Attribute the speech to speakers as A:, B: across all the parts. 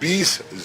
A: 20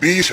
A: 20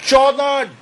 A: 14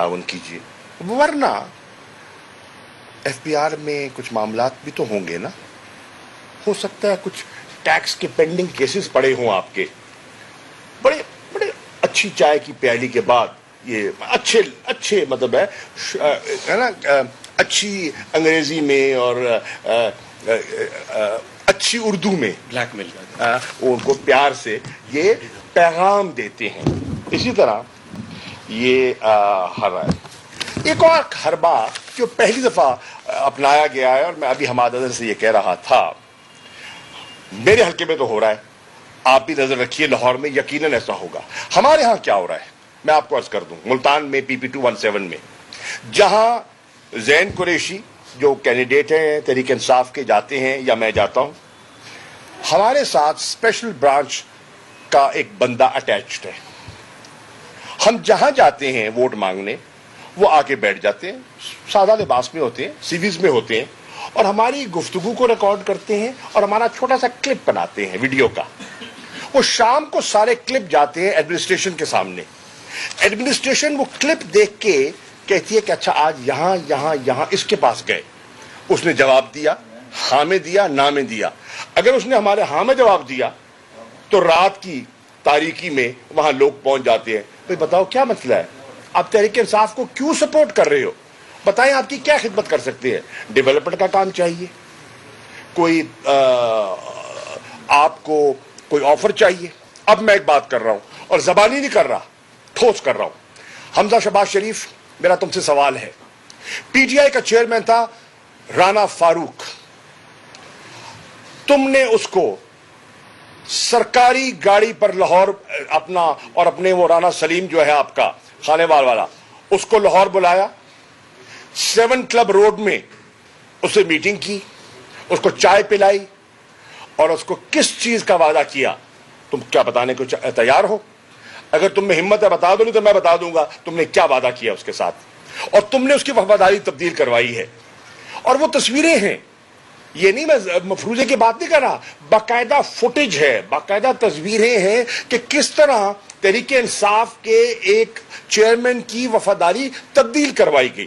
B: تعاون کیجیے، ورنہ ایف بی آر میں کچھ معاملات بھی تو ہوں گے نا. ہو سکتا ہے کچھ ٹیکس کے پینڈنگ کیسز پڑے ہوں آپ کے. بڑے بڑے اچھی چائے کی پیالی کے بعد یہ اچھے مطلب ہے نا، اچھی انگریزی میں اور اچھی اردو میں
C: بلیک میل
B: ان کو پیار سے یہ پیغام دیتے ہیں. اسی طرح یہ ایک اور حربہ جو پہلی دفعہ اپنایا گیا ہے، اور میں ابھی حماد سے یہ کہہ رہا تھا، میرے حلقے میں تو ہو رہا ہے، آپ بھی نظر رکھیے لاہور میں یقیناً ایسا ہوگا. ہمارے ہاں کیا ہو رہا ہے میں آپ کو عرض کر دوں. ملتان میں پی پی 217 میں جہاں زین قریشی جو کینڈیڈیٹ ہیں تحریک انصاف کے جاتے ہیں یا میں جاتا ہوں، ہمارے ساتھ اسپیشل برانچ کا ایک بندہ اٹیچڈ ہے. ہم جہاں جاتے ہیں ووٹ مانگنے وہ آ کے بیٹھ جاتے ہیں، سادہ لباس میں ہوتے ہیں، سیویز میں ہوتے ہیں، اور ہماری گفتگو کو ریکارڈ کرتے ہیں اور ہمارا چھوٹا سا کلپ بناتے ہیں ویڈیو کا. وہ شام کو سارے کلپ جاتے ہیں ایڈمنسٹریشن کے سامنے. ایڈمنسٹریشن وہ کلپ دیکھ کے کہتی ہے کہ اچھا آج یہاں یہاں یہاں اس کے پاس گئے، اس نے جواب دیا، ہاں میں دیا، نہ میں دیا. اگر اس نے ہمارے ہاں میں جواب دیا تو رات کی تاریکی میں وہاں لوگ پہنچ جاتے ہیں. بھئی بتاؤ کیا مسئلہ ہے، آپ تحریک انصاف کو کیوں سپورٹ کر رہے ہو، بتائیں آپ کی کیا خدمت کر سکتے ہیں. ڈیولپمنٹ کا کام چاہیے، کوئی آپ کو کوئی آفر چاہیے. اب میں ایک بات کر رہا ہوں اور زبانی نہیں کر رہا، ٹھوس کر رہا ہوں. حمزہ شہباز شریف، میرا تم سے سوال ہے. پی ٹی آئی کا چیئرمین تھا رانا فاروق، تم نے اس کو سرکاری گاڑی پر لاہور اپنا اور اپنے وہ رانا سلیم جو ہے آپ کا خانے وال والا، اس کو لاہور بلایا، 7 کلب روڈ میں اس سے میٹنگ کی، اس کو چائے پلائی اور اس کو کس چیز کا وعدہ کیا. تم کیا بتانے کو تیار ہو؟ اگر تم میں ہمت ہے بتا دو، نہیں تو میں بتا دوں گا تم نے کیا وعدہ کیا اس کے ساتھ. اور تم نے اس کی وفاداری تبدیل کروائی ہے. اور وہ تصویریں ہیں، یہ نہیں میں مفروضے کی بات نہیں کر رہا، باقاعدہ فوٹیج ہے، باقاعدہ تصویریں ہیں کہ کس طرح تحریک انصاف کے ایک چیئرمین کی وفاداری تبدیل کروائی گئی.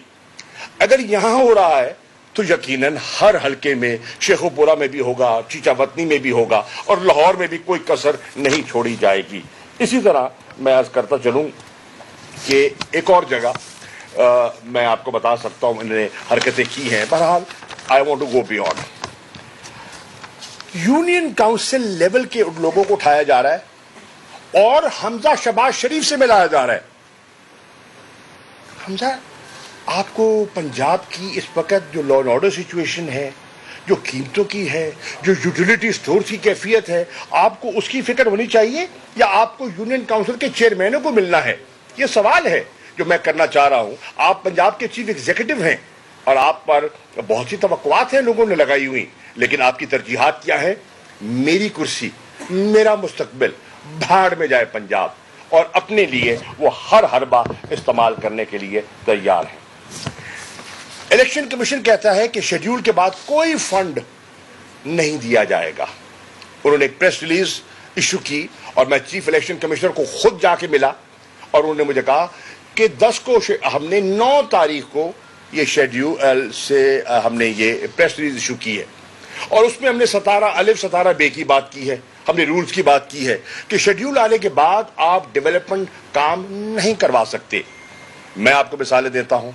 B: اگر یہاں ہو رہا ہے تو یقیناً ہر حلقے میں شیخوپورہ میں بھی ہوگا، چیچا وطنی میں بھی ہوگا، اور لاہور میں بھی کوئی کسر نہیں چھوڑی جائے گی. اسی طرح میں عرض کرتا چلوں کہ ایک اور جگہ میں آپ کو بتا سکتا ہوں انہوں نے حرکتیں کی ہیں. بہرحال I want to go beyond. Union council level کے لوگوں کو اٹھایا جا رہا ہے اور حمزہ شہباز شریف سے ملایا جا رہا ہے. حمزہ، آپ کو پنجاب کی اس وقت جو لا اینڈ آرڈر سچویشن ہے، جو قیمتوں کی ہے، جو یوٹیلیٹی سٹور کی کیفیت ہے، آپ کو اس کی فکر ہونی چاہیے یا آپ کو یونین کاؤنسل کے چیئرمینوں کو ملنا ہے؟ یہ سوال ہے جو میں کرنا چاہ رہا ہوں. آپ پنجاب کے چیف ایگزیکٹو ہیں اور آپ پر بہت سی توقعات ہیں لوگوں نے لگائی ہوئی، لیکن آپ کی ترجیحات کیا ہیں؟ میری کرسی، میرا مستقبل، بھاڑ میں جائے پنجاب. اور اپنے لیے وہ ہر حربہ استعمال کرنے کے لیے تیار ہیں. الیکشن کمیشن کہتا ہے کہ شیڈیول کے بعد کوئی فنڈ نہیں دیا جائے گا. انہوں نے ایک پریس ریلیز ایشو کی اور میں چیف الیکشن کمشنر کو خود جا کے ملا اور انہوں نے مجھے کہا کہ 10 کو ہم نے 9 تاریخ کو یہ شیڈیول سے ہم نے یہ پریس ریلیز ایشو کی ہے اور اس میں ہم نے 17 الف 17 بے کی بات کی ہے. ہم نے رولز کی بات کی ہے کہ شیڈیول آنے کے بعد آپ ڈیولپمنٹ کام نہیں کروا سکتے. میں آپ کو مثالیں دیتا ہوں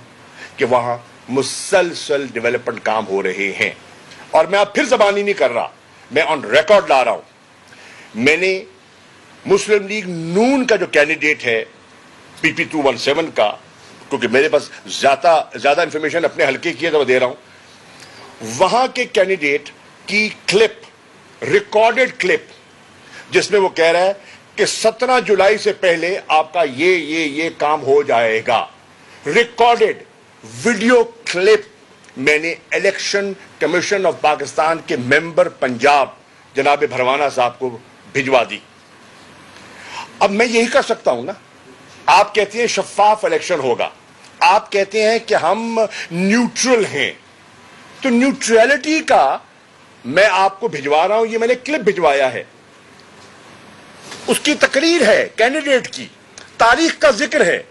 B: کہ وہاں مسلسل ڈیولپمنٹ کام ہو رہے ہیں اور میں اب پھر زبانی نہیں کر رہا، میں آن ریکارڈ لا رہا ہوں. میں نے مسلم لیگ نون کا جو کینڈیڈیٹ ہے پی پی 217 کا، کیونکہ میرے پاس زیادہ انفارمیشن اپنے حلقے کی ہے تو میں دے رہا ہوں، وہاں کے candidate key clip, recorded clip, جس میں وہ کہہ رہا ہے کہ 17 جولائی سے پہلے آپ کا یہ کام ہو جائے گا. ریکارڈڈ ویڈیو کلپ میں نے الیکشن کمیشن آف پاکستان کے ممبر پنجاب جناب بھروانہ صاحب کو بھجوا دی. اب میں یہی کر سکتا ہوں نا. آپ کہتے ہیں شفاف الیکشن ہوگا، آپ کہتے ہیں کہ ہم نیوٹرل ہیں، تو نیوٹرلٹی کا میں آپ کو بھجوا رہا ہوں. یہ میں نے کلپ بھجوایا ہے، اس کی تقریر ہے کینڈیڈیٹ کی، تاریخ کا ذکر ہے،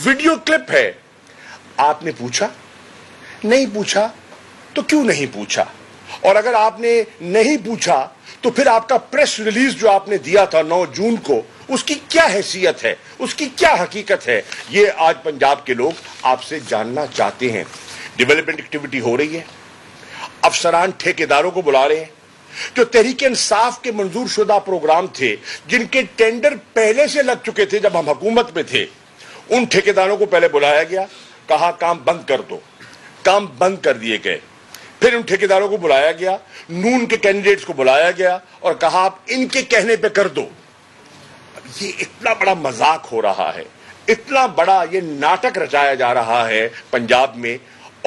B: ویڈیو کلپ ہے. آپ نے پوچھا؟ نہیں پوچھا تو کیوں نہیں پوچھا؟ اور اگر آپ نے نہیں پوچھا تو پھر آپ کا پریس ریلیز جو آپ نے دیا تھا 9 جون کو، اس کی کیا حیثیت ہے، اس کی کیا حقیقت ہے، یہ آج پنجاب کے لوگ آپ سے جاننا چاہتے ہیں۔ ڈیولپمنٹ ایکٹیویٹی ہو رہی ہے، افسران ٹھیکیداروں کو بلا رہے ہیں۔ جو تحریک انصاف کے منظور شدہ پروگرام تھے، جن کے ٹینڈر پہلے سے لگ چکے تھے جب ہم حکومت میں تھے، ان ٹھیکیداروں کو پہلے بلایا گیا، کہا کام بند کر دو، کام بند کر دیے گئے۔ پھر ان ٹھیکیداروں کو بلایا گیا، نون کے کینڈیڈیٹس کو بلایا گیا اور کہا آپ ان کے کہنے پہ کر دو۔ یہ اتنا بڑا مذاق ہو رہا ہے، اتنا بڑا یہ ناٹک رچایا جا رہا ہے پنجاب میں،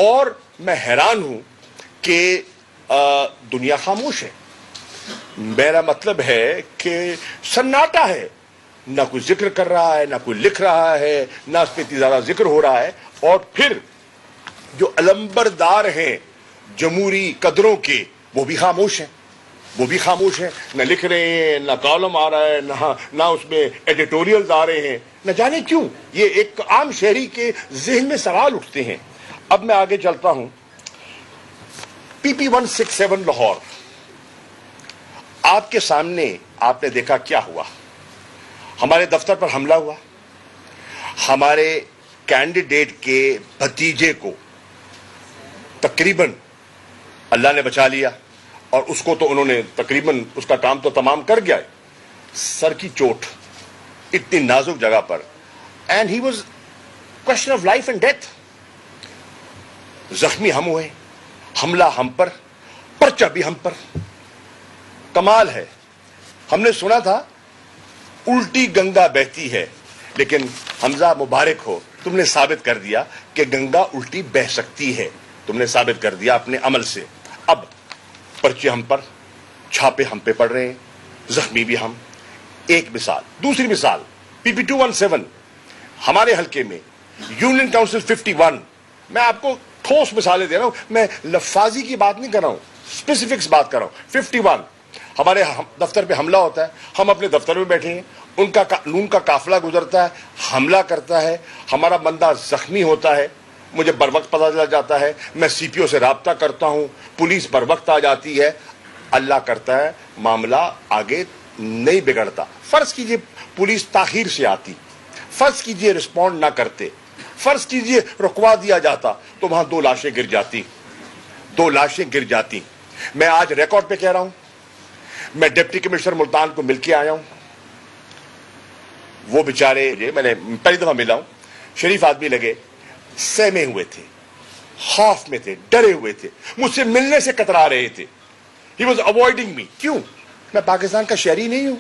B: اور میں حیران ہوں کہ دنیا خاموش ہے۔ میرا مطلب ہے کہ سناٹا ہے، نہ کوئی ذکر کر رہا ہے، نہ کوئی لکھ رہا ہے، نہ اس پہ اتنی زیادہ ذکر ہو رہا ہے، اور پھر جو علمبردار ہیں جمہوری قدروں کے، وہ بھی خاموش ہیں، وہ بھی خاموش ہیں، نہ لکھ رہے ہیں، نہ کالم آ رہا ہے، نہ اس میں ایڈیٹوریلز آ رہے ہیں، نہ جانے کیوں۔ یہ ایک عام شہری کے ذہن میں سوال اٹھتے ہیں۔ اب میں آگے چلتا ہوں۔ پی پی 167 لاہور، آپ کے سامنے آپ نے دیکھا کیا ہوا۔ ہمارے دفتر پر حملہ ہوا، ہمارے کینڈیڈیٹ کے بھتیجے کو تقریباً اللہ نے بچا لیا، اور اس کو تو انہوں نے تقریباً اس کا کام تو تمام کر گیا ہے۔ سر کی چوٹ اتنی نازک جگہ پر، and he was question of life and death. زخمی ہم ہوئے، حملہ ہم پر، پرچہ بھی ہم پر۔ کمال ہے، ہم نے سنا تھا الٹی گنگا بہتی ہے، لیکن حمزہ مبارک ہو، تم نے ثابت کر دیا کہ گنگا الٹی بہ سکتی ہے، تم نے ثابت کر دیا اپنے عمل سے۔ اب پرچے ہم پر، چھاپے ہم پہ پڑ رہے ہیں، زخمی بھی ہم۔ ایک مثال۔ دوسری مثال، پی پی 217 ہمارے حلقے میں، یونین کاؤنسل 51۔ میں آپ کو ٹھوس مثالیں دے رہا ہوں، میں لفاظی کی بات نہیں کر رہا ہوں، اسپیسیفکس بات کر رہا ہوں۔ 51 ہمارے دفتر پہ حملہ ہوتا ہے، ہم اپنے دفتر میں بیٹھے ہیں، نون کا قافلہ گزرتا ہے، حملہ کرتا ہے، ہمارا بندہ زخمی ہوتا ہے، مجھے بر وقت پتہ چل جاتا ہے، میں سی پی او سے رابطہ کرتا ہوں، پولیس بر وقت آ جاتی ہے، اللہ کرتا ہے معاملہ آگے نہیں بگڑتا۔ فرض کیجئے پولیس تاخیر سے آتی، فرض کیجئے رسپونڈ نہ کرتے، فرض کیجئے رکوا دیا جاتا، تو وہاں 2 لاشیں گر جاتی، 2 لاشیں گر جاتی۔ میں آج ریکارڈ پہ کہہ رہا ہوں، میں ڈپٹی کمشنر ملتان کو مل کے آیا ہوں، وہ بیچارے، میں نے پہلی دفعہ ملا ہوں، شریف آدمی لگے، سہمے ہوئے تھے، خوف میں تھے، ڈرے ہوئے تھے، مجھ سے ملنے سے کترا رہے تھے۔ He was avoiding me۔ کیوں؟ میں پاکستان کا شہری نہیں ہوں،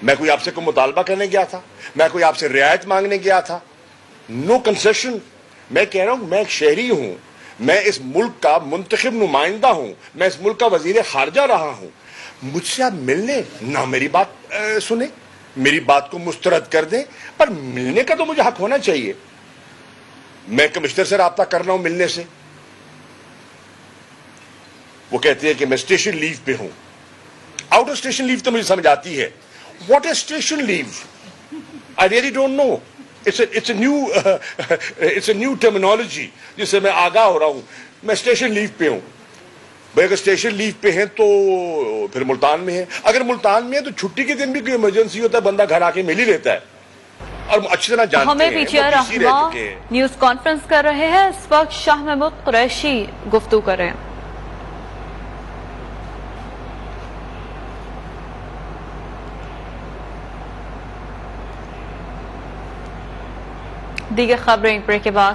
B: میں کوئی آپ سے کوئی مطالبہ کرنے گیا تھا، میں کوئی آپ سے رعایت مانگنے گیا تھا، نو کنسیشن۔ میں کہہ رہا ہوں میں ایک شہری ہوں، میں اس ملک کا منتخب نمائندہ ہوں، میں اس ملک کا وزیر خارجہ رہا ہوں، مجھ سے آپ ملنے نہ میری بات سنیں، میری بات کو مسترد کر دیں، پر ملنے کا تو مجھے حق ہونا چاہیے۔ میں کمشنر سے رابطہ کر رہا ہوں ملنے سے، وہ کہتے ہیں کہ میں اسٹیشن لیو پہ ہوں۔ آؤٹ آف اسٹیشن لیو تو مجھے سمجھ آتی ہے، what is station leave? I really don't know. It's a new terminology جس سے میں آگاہ ہو رہا ہوں۔ میں اسٹیشن لیو پہ ہوں، بھائی اگر اسٹیشن لیو پہ ہیں تو پھر ملتان میں ہیں، اگر ملتان میں ہے تو چھٹی کے دن بھی کوئی ایمرجنسی ہوتا ہے، بندہ گھر آ کے مل ہی لیتا ہے، اور اچھی طرح جانتے
C: ہمیں
B: ہیں،
C: پی ٹی آئی رہنما نیوز کانفرنس کر رہے ہیں، اس وقت شاہ محمود قریشی گفتگو کر رہے ہیں۔ دیگر خبریں بریک کے بعد